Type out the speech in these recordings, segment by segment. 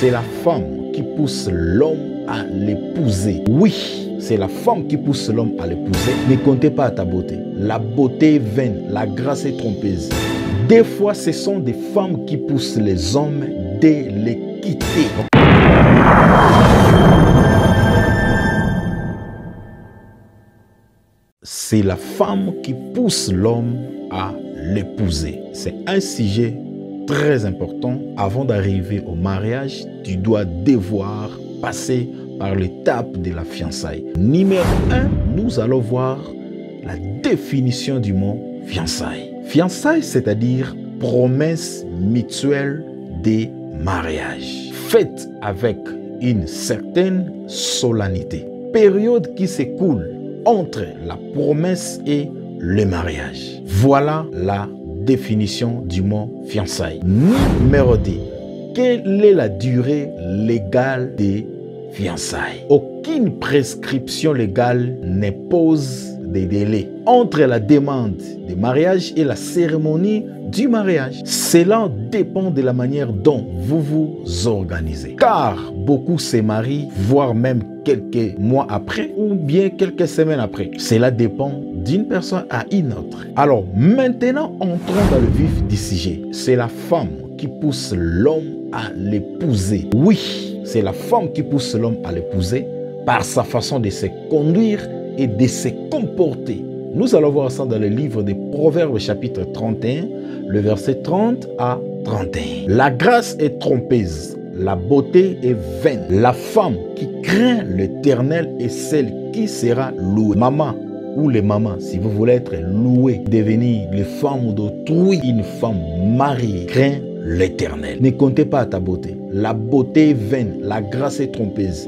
c'est la femme qui pousse l'homme à l'épouser. Oui, c'est la femme qui pousse l'homme à l'épouser. Ne comptez pas à ta beauté. La beauté est vaine, la grâce est trompeuse. Des fois, ce sont des femmes qui poussent les hommes de les quitter. C'est la femme qui pousse l'homme à l'épouser. C'est un sujet très important. Avant d'arriver au mariage, tu dois devoir passer par l'étape de la fiançailles. Numéro 1, nous allons voir la définition du mot fiançailles. Fiançailles, c'est-à-dire promesse mutuelle de mariage, faite avec une certaine solennité. Période qui s'écoule entre la promesse et le mariage. Voilà la définition du mot fiançailles. Numéro 2. Quelle est la durée légale des fiançailles? Aucune prescription légale n'impose des délais entre la demande de mariage et la cérémonie du mariage. Cela dépend de la manière dont vous vous organisez. Car beaucoup se marient, voire même quelques mois après ou bien quelques semaines après. Cela dépend d'une personne à une autre. Alors maintenant, entrons dans le vif du sujet. C'est la femme qui pousse l'homme à l'épouser. Oui, c'est la femme qui pousse l'homme à l'épouser par sa façon de se conduire et de se comporter. Nous allons voir ça dans le livre des Proverbes chapitre 31, le verset 30 à 31. La grâce est trompeuse, la beauté est vaine. La femme qui craint l'Éternel est celle qui sera louée. Maman ou les mamans, si vous voulez être louée, devenir les femmes d'autrui, une femme mariée, craint l'Éternel. Ne comptez pas à ta beauté. La beauté est vaine, la grâce est trompeuse.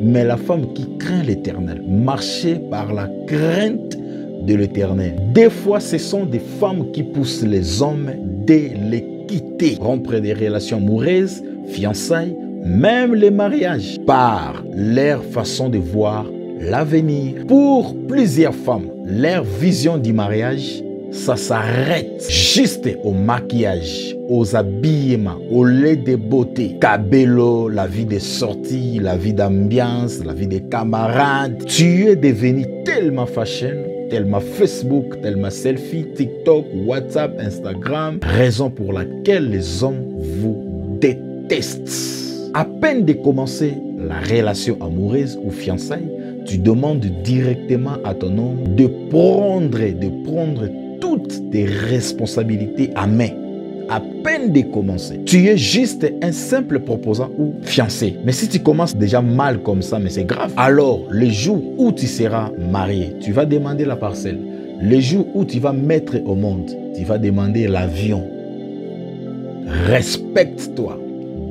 Mais la femme qui craint l'Éternel, marchez par la crainte de l'Éternel. Des fois, ce sont des femmes qui poussent les hommes de les quitter, rompre des relations amoureuses, fiançailles, même les mariages, par leur façon de voir l'avenir. Pour plusieurs femmes, leur vision du mariage, ça s'arrête juste au maquillage, aux habillements, au lait de beauté. Cabello, la vie des sorties, la vie d'ambiance, la vie des camarades. Tu es devenu tellement fashion, tellement Facebook, tellement selfie, TikTok, WhatsApp, Instagram. Raison pour laquelle les hommes vous détestent. À peine de commencer la relation amoureuse ou fiançailles, tu demandes directement à ton homme de prendre toutes tes responsabilités à main. À peine de commencer, tu es juste un simple proposant ou fiancé. Mais si tu commences déjà mal comme ça, mais c'est grave. Alors, le jour où tu seras marié, tu vas demander la parcelle. Le jour où tu vas mettre au monde, tu vas demander l'avion. Respecte-toi.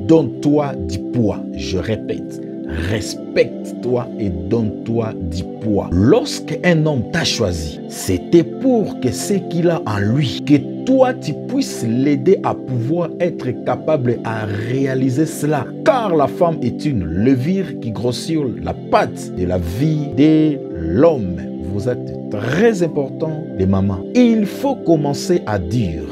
Donne-toi du poids. Je répète. Respecte-toi et donne-toi du poids. Lorsqu'un homme t'a choisi, c'était pour que ce qu'il a en lui, que toi tu puisses l'aider à pouvoir être capable à réaliser cela. Car la femme est une levure qui grossit la pâte de la vie de l'homme. Vous êtes très important, les mamans. Il faut commencer à dire: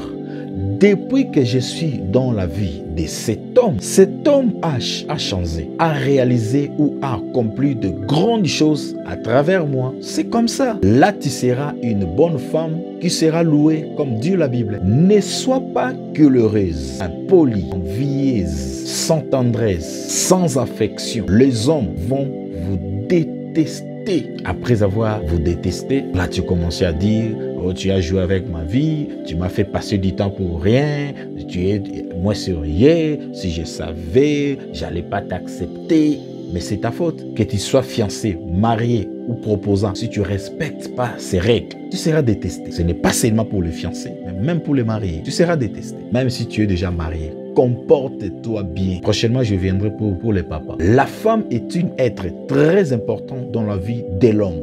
depuis que je suis dans la vie de cet homme a changé, a réalisé ou a accompli de grandes choses à travers moi. C'est comme ça. Là, tu seras une bonne femme qui sera louée comme dit la Bible. Ne sois pas coléreuse, impolie, envieuse, sans tendresse, sans affection. Les hommes vont vous détester. Après avoir vous détesté, là tu commences à dire: oh, tu as joué avec ma vie, tu m'as fait passer du temps pour rien, tu es moins sérieux, si je savais, j'allais pas t'accepter. Mais c'est ta faute. Que tu sois fiancé, marié ou proposant, si tu ne respectes pas ces règles, tu seras détesté. Ce n'est pas seulement pour les fiancés, mais même pour les mariés. Tu seras détesté, même si tu es déjà marié. Comporte-toi bien. Prochainement, je viendrai pour les papas. La femme est un être très important dans la vie de l'homme.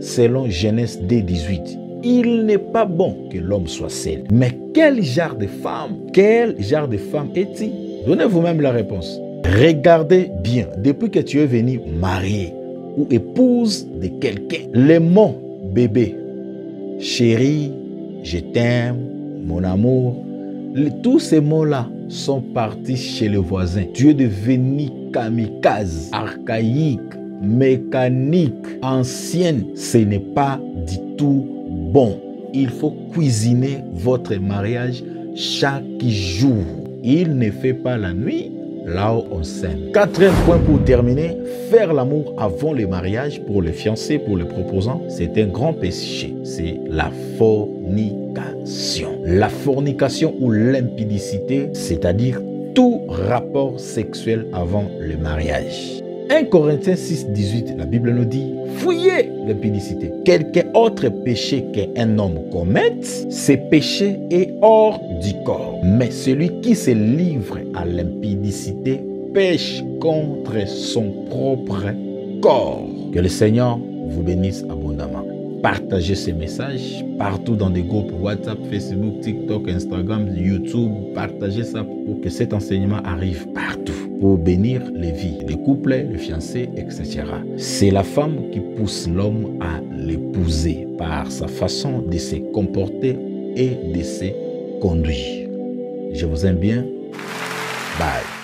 Selon Genèse 2:18, il n'est pas bon que l'homme soit seul. Mais quel genre de femme est-il? Donnez vous-même la réponse. Regardez bien, depuis que tu es venu marié ou épouse de quelqu'un, les mots bébé, chérie, je t'aime, mon amour, tous ces mots-là sont partis chez le voisin. Tu es devenu kamikaze, archaïque, mécanique, ancienne. Ce n'est pas du tout bon. Il faut cuisiner votre mariage chaque jour. Il ne fait pas la nuit là où on s'aime. Quatrième point pour terminer, faire l'amour avant le mariage pour les fiancés, pour les proposants, c'est un grand péché. C'est la fornication. La fornication ou l'impudicité, c'est-à-dire tout rapport sexuel avant le mariage. 1 Corinthiens 6, 18, la Bible nous dit « Fuyez l'impudicité. Quelque autre péché qu'un homme commette, ce péché est hors du corps. Mais celui qui se livre à l'impudicité pêche contre son propre corps. » Que le Seigneur vous bénisse abondamment. Partagez ces messages partout dans des groupes WhatsApp, Facebook, TikTok, Instagram, YouTube. Partagez ça pour que cet enseignement arrive partout, pour bénir les vies, les couples, les fiancés, etc. C'est la femme qui pousse l'homme à l'épouser par sa façon de se comporter et de se conduire. Je vous aime bien. Bye.